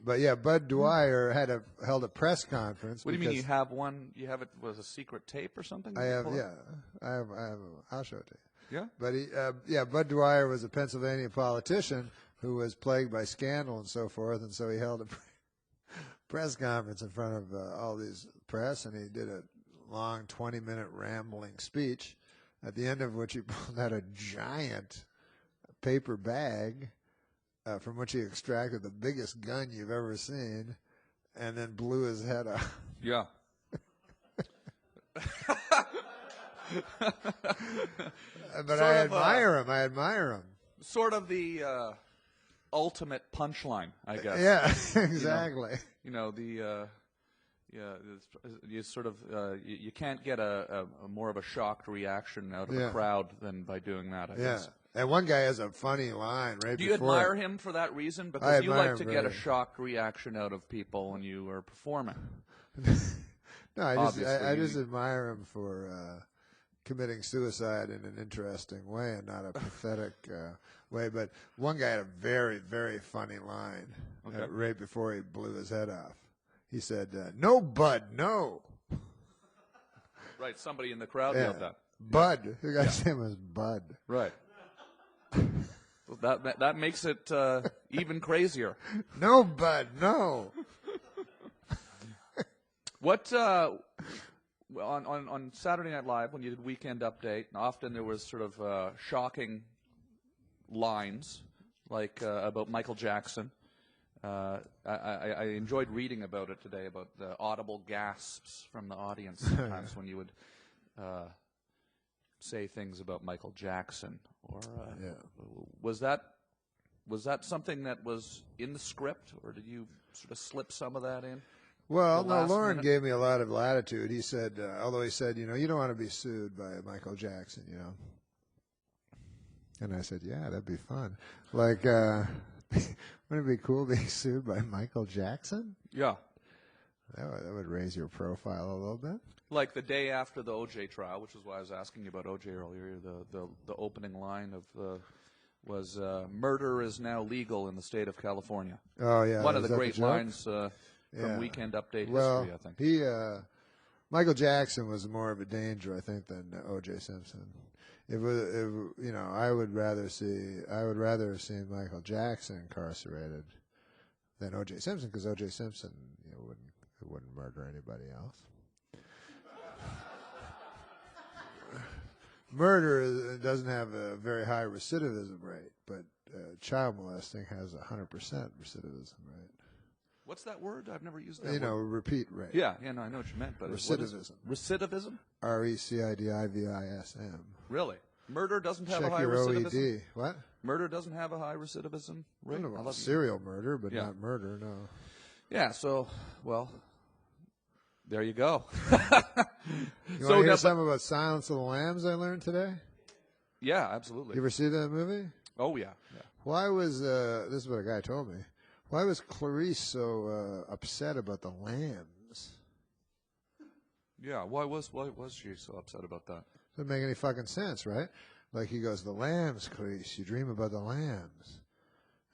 But yeah, Bud Dwyer held a press conference. What do you mean you have one? You have it was a secret tape or something? I have, yeah. I have. I'll show it to you. Yeah. But Bud Dwyer was a Pennsylvania politician who was plagued by scandal and so forth, and so he held a press conference in front of all these press, and he did a long 20-minute rambling speech, at the end of which he pulled out a giant paper bag from which he extracted the biggest gun you've ever seen, and then blew his head off. Yeah. But I admire him. Sort of the ultimate punchline, I guess. Yeah, exactly. You know you sort of you can't get a more of a shocked reaction out of a crowd than by doing that, I guess. And one guy has a funny line right before. Do you admire him for that reason? Because you like to get a shocked reaction out of people when you are performing. No, I just admire him for committing suicide in an interesting way and not a pathetic way. But one guy had a very, very funny line right before he blew his head off. He said, "No, Bud, no." Right, somebody in the crowd yelled that. Bud. The guy's name was Bud. Right. That makes it even crazier. No, Bud, no. What on Saturday Night Live when you did Weekend Update, often there was sort of shocking lines like about Michael Jackson. I enjoyed reading about it today, about the audible gasps from the audience sometimes when you would say things about Michael Jackson. Or was that something that was in the script, or did you sort of slip some of that in? Well, no, Lauren gave me a lot of latitude. He said, although he said, you don't want to be sued by Michael Jackson, And I said, yeah, that'd be fun. Like, wouldn't it be cool being sued by Michael Jackson? Yeah. That would raise your profile a little bit. Like the day after the O.J. trial, which is why I was asking you about O.J. earlier, the opening line was murder is now legal in the state of California. Oh, yeah. One of the great lines from Weekend Update history, I think. Michael Jackson was more of a danger, I think, than O.J. Simpson. I would rather have seen Michael Jackson incarcerated than O.J. Simpson, because O.J. Simpson wouldn't murder anybody else. Murder doesn't have a very high recidivism rate, but child molesting has 100% recidivism rate. What's that word? I've never used that word. Repeat rate. Yeah, I know what you meant. But recidivism. Recidivism? RECIDIVISM. Really? Murder doesn't have Check a high your recidivism? OED. What? Murder doesn't have a high recidivism rate? I don't know, serial murder, but not murder, no. Yeah, so, well, there you go. You want to hear something about Silence of the Lambs I learned today? Yeah, absolutely. You ever see that movie? Oh, yeah. Why was, this is what a guy told me, why was Clarice so upset about the lambs? Yeah, why was she so upset about that? Doesn't make any fucking sense, right? Like he goes, the lambs, Clarice, you dream about the lambs.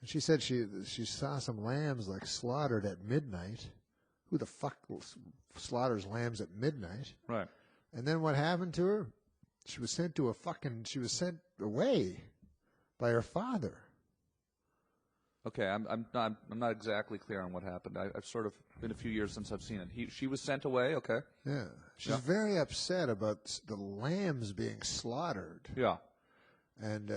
And she said she saw some lambs like slaughtered at midnight. Who the fuck slaughters lambs at midnight? Right. And then what happened to her? She was sent away by her father. Okay, I'm not exactly clear on what happened. I've sort of been a few years since I've seen it. She was sent away. Okay. Yeah, she's very upset about the lambs being slaughtered. Yeah. And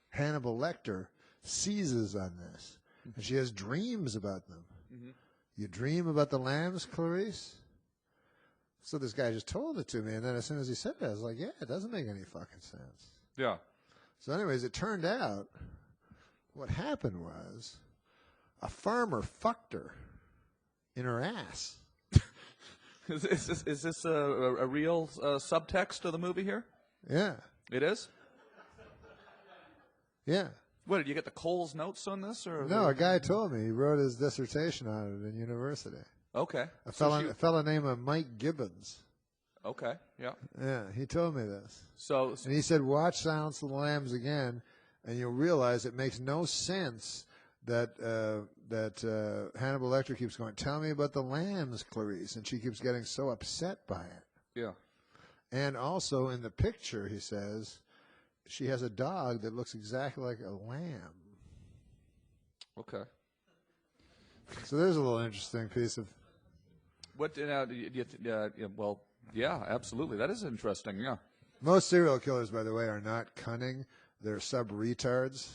Hannibal Lecter seizes on this, and she has dreams about them. Mm-hmm. You dream about the lambs, Clarice? So this guy just told it to me, and then as soon as he said that, I was like, yeah, it doesn't make any fucking sense. Yeah. So anyways, it turned out what happened was a farmer fucked her in her ass. Is this a real subtext of the movie here? Yeah. It is? Yeah. What, did you get the Coles notes on this? Or no, a guy told me. He wrote his dissertation on it in university. Okay. A fella named Mike Gibbons. Okay, yeah. Yeah, he told me this. So and he said, watch Silence of the Lambs again, and you'll realize it makes no sense that Hannibal Lecter keeps going, tell me about the lambs, Clarice, and she keeps getting so upset by it. Yeah. And also in the picture, he says, she has a dog that looks exactly like a lamb. Okay. So there's a little interesting piece of... What? Well, yeah, absolutely. That is interesting. Yeah. Most serial killers, by the way, are not cunning. They're sub-retards.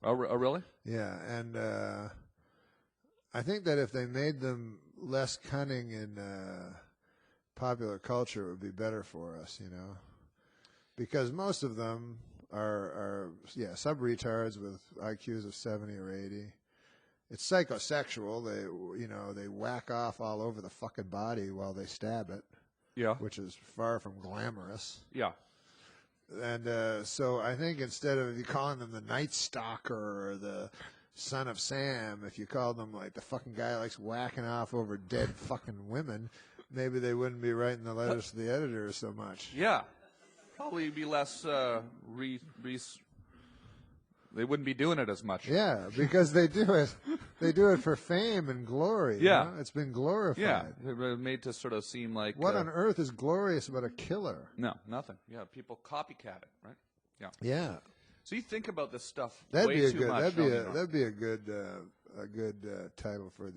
Oh, really? Yeah, and I think that if they made them less cunning in popular culture, it would be better for us, you know, because most of them are sub-retards with IQs of 70 or 80. It's psychosexual. They whack off all over the fucking body while they stab it. Yeah. Which is far from glamorous. Yeah. And so I think instead of you calling them the Night Stalker or the Son of Sam, if you called them like the fucking guy who likes whacking off over dead fucking women, maybe they wouldn't be writing the letters to the editor so much. Yeah. Probably be less they wouldn't be doing it as much. Yeah, because they do it. They do it for fame and glory. Yeah. You know? It's been glorified. Yeah. They're made to sort of seem like... What on earth is glorious about a killer? No, nothing. Yeah, people copycat it, right? Yeah. Yeah. So you think about this stuff That'd way be a too good. much. That'd be a good title for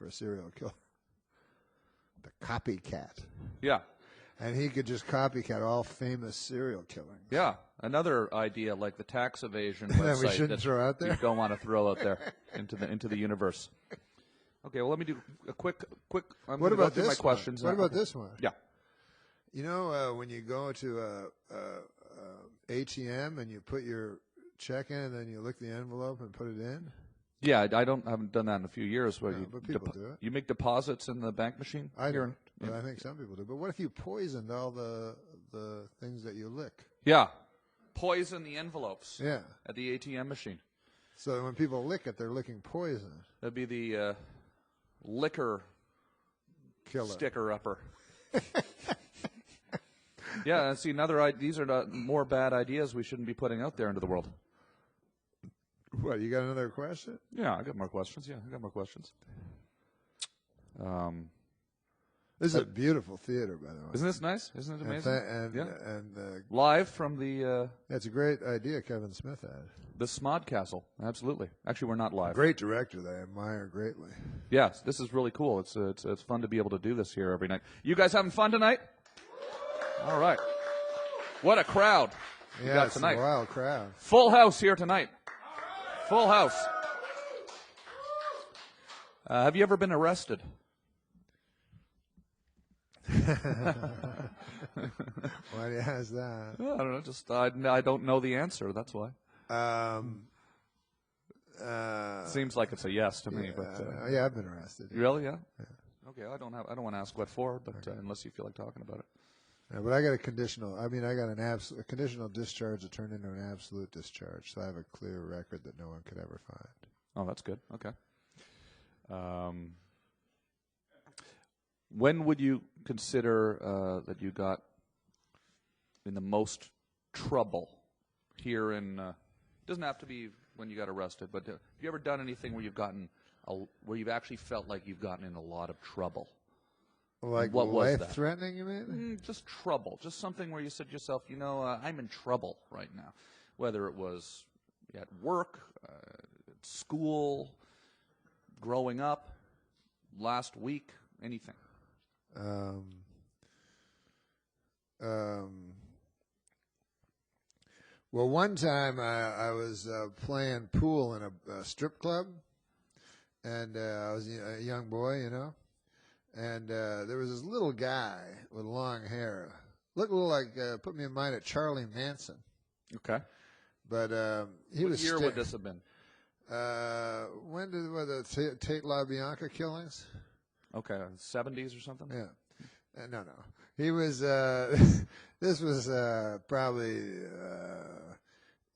a serial killer. The copycat. Yeah. And he could just copycat all famous serial killings. Yeah. Another idea like the tax evasion That website we shouldn't throw out there. You don't want to throw out there into the universe. Okay, well let me do a quick. I'm What gonna about go through this my questions. one? What about this one? Yeah. You know, when you go to a ATM and you put your check in and then you lick the envelope and put it in. Yeah, I haven't done that in a few years. Where No, but people do it. You make deposits in the bank machine. I don't, but I think some people do. But what if you poisoned all the things that you lick? Yeah, poison the envelopes. Yeah. At the ATM machine. So when people lick it, they're licking poison. That'd be the liquor Killer. sticker upper. Yeah, and see, these are more bad ideas we shouldn't be putting out there into the world. What, you got another question? Yeah, I got more questions. This is a beautiful theater, by the way. Isn't this nice? Isn't it amazing? And live from the that's a great idea Kevin Smith had. the Smodcastle. Absolutely. Actually, we're not live. Great director that I admire greatly. Yes, this is really cool. It's fun to be able to do this here every night. You guys having fun tonight? All right. What a crowd you Yeah, got it's tonight. a wild crowd. Full house here tonight. Full house. Have you ever been arrested? Why do you ask that? I don't know. Just I don't know the answer. That's why. Seems like it's a yes to me. Yeah, But yeah, I've been arrested. really, yeah. Okay, I don't want to ask what for, but unless you feel like talking about it. Yeah, but I got a conditional. I mean, I got a conditional discharge that turned into an absolute discharge, so I have a clear record that no one could ever find. Oh, that's good. Okay. When would you consider that you got in the most trouble here in? Doesn't have to be when you got arrested, but have you ever done anything where where you've actually felt like you've gotten in a lot of trouble? Like what was that? Life-threatening, you mean? Just trouble. Just something where you said to yourself, I'm in trouble right now. Whether it was at work, at school, growing up, last week, anything. Well, one time I was playing pool in a strip club, and I was a young boy, and there was this little guy with long hair. Looked a little like, put me in mind of Charlie Manson. Okay. But he What was... year would this have been? When were the Tate LaBianca killings? Okay, 70s or something? Yeah. No. He was... this was probably,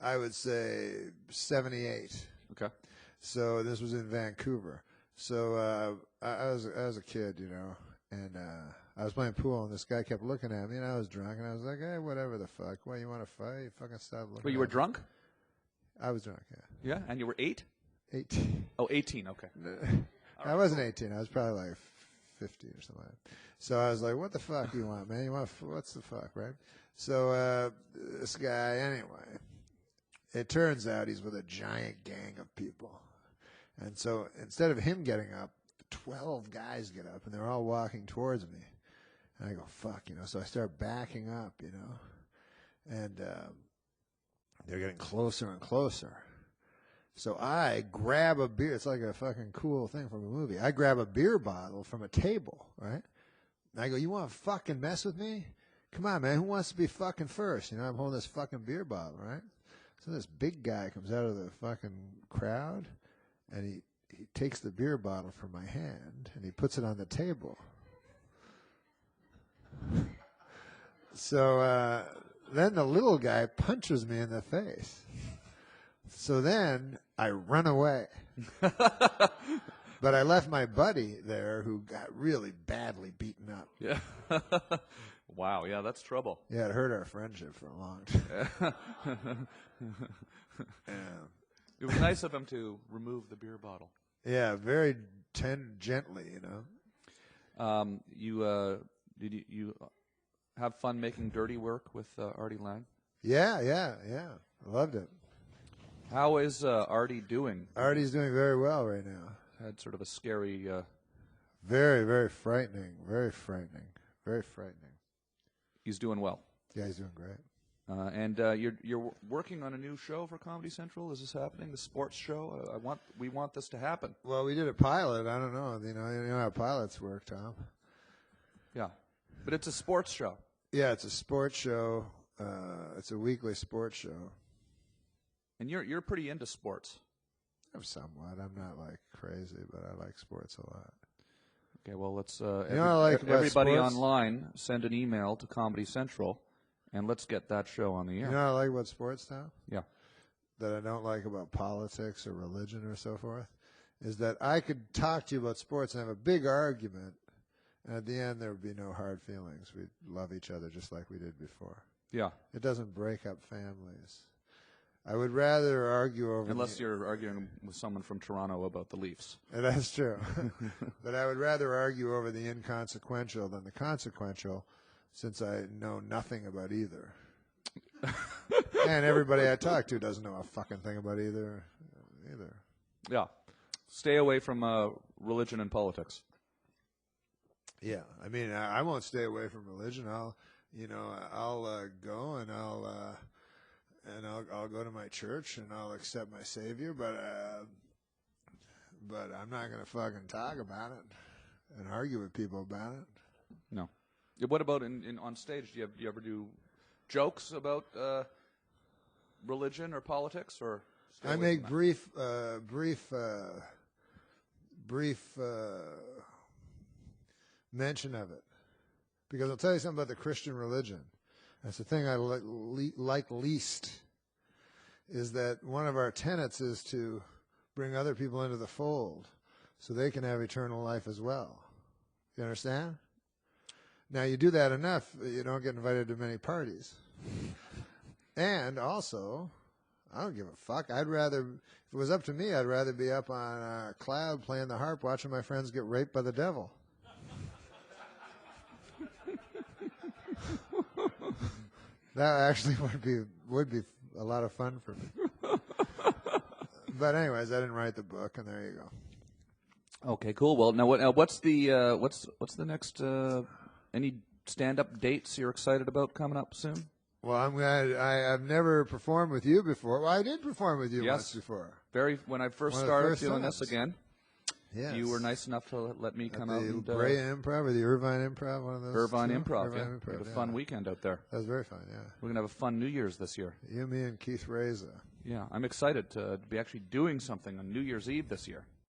I would say, 78. Okay. So this was in Vancouver. So I was a kid, and I was playing pool, and this guy kept looking at me, and I was drunk, and I was like, hey, whatever the fuck. What, you want to fight? You fucking stop looking Well, you were drunk? I was drunk, yeah. Yeah, and you were 8? 18. Oh, 18, okay. I wasn't 18. I was probably like 50 or something like that. So I was like, what the fuck do you want, man? What's the fuck, right? So this guy, anyway, it turns out he's with a giant gang of people. And so instead of him getting up, 12 guys get up, and they're all walking towards me. And I go, fuck, so I start backing up, and they're getting closer and closer. So I grab a beer. It's like a fucking cool thing from a movie. I grab a beer bottle from a table, right? And I go, you want to fucking mess with me? Come on, man. Who wants to be fucking first? I'm holding this fucking beer bottle, right? So this big guy comes out of the fucking crowd, and he takes the beer bottle from my hand, and he puts it on the table. So then the little guy punches me in the face. So then I run away. But I left my buddy there who got really badly beaten up. Yeah. Wow, yeah, that's trouble. Yeah, it hurt our friendship for a long time. Yeah. It was nice of him to remove the beer bottle. Yeah, very gently, Did you have fun making dirty work with Artie Lang? Yeah. I loved it. How is Artie doing? Artie's doing very well right now. Had sort of a scary... Very, very frightening. Very frightening. Very frightening. He's doing well. Yeah, he's doing great. And you're working on a new show for Comedy Central. Is this happening? The sports show? We want this to happen. Well, we did a pilot. I don't know. You know how pilots work, Tom. Yeah, but it's a sports show. Yeah, it's a sports show. It's a weekly sports show. And you're pretty into sports. I'm somewhat. I'm not like crazy, but I like sports a lot. Okay, well let's sports? everybody online send an email to Comedy Central. And let's get that show on the air. You know what I like about sports now? Yeah. That I don't like about politics or religion or so forth, is that I could talk to you about sports and have a big argument, and at the end there would be no hard feelings. We'd love each other just like we did before. Yeah. It doesn't break up families. I would rather argue over... Unless you're arguing with someone from Toronto about the Leafs. That's true. But I would rather argue over the inconsequential than the consequential, since I know nothing about either. And everybody I talk to doesn't know a fucking thing about either. Yeah. Stay away from religion and politics. Yeah. I mean, I won't stay away from religion. I'll go and I'll go to my church and I'll accept my Savior, but I'm not going to fucking talk about it and argue with people about it. No. What about on stage? Do you ever do jokes about religion or politics, or? I make brief mention of it, because I'll tell you something about the Christian religion. That's the thing I like least. Is that one of our tenets is to bring other people into the fold, so they can have eternal life as well. You understand? Now, you do that enough, you don't get invited to many parties. And also, I don't give a fuck. If it was up to me, I'd rather be up on a cloud playing the harp, watching my friends get raped by the devil. That actually would be a lot of fun for me. But anyways, I didn't write the book, and there you go. Okay, cool. Well, now what's the next? Any stand-up dates you're excited about coming up soon? Well, I'm glad. I've never performed with you before. Well, I did perform with you once before. When I first started doing this again. Yes. You were nice enough to let me come out. The and Brea Improv or the Irvine Improv, one of those. Irvine two? Improv, Irvine yeah. Improv, We had a fun weekend out there. That was very fun, yeah. We're going to have a fun New Year's this year. You, me, and Keith Reza. Yeah, I'm excited to be actually doing something on New Year's Eve this year.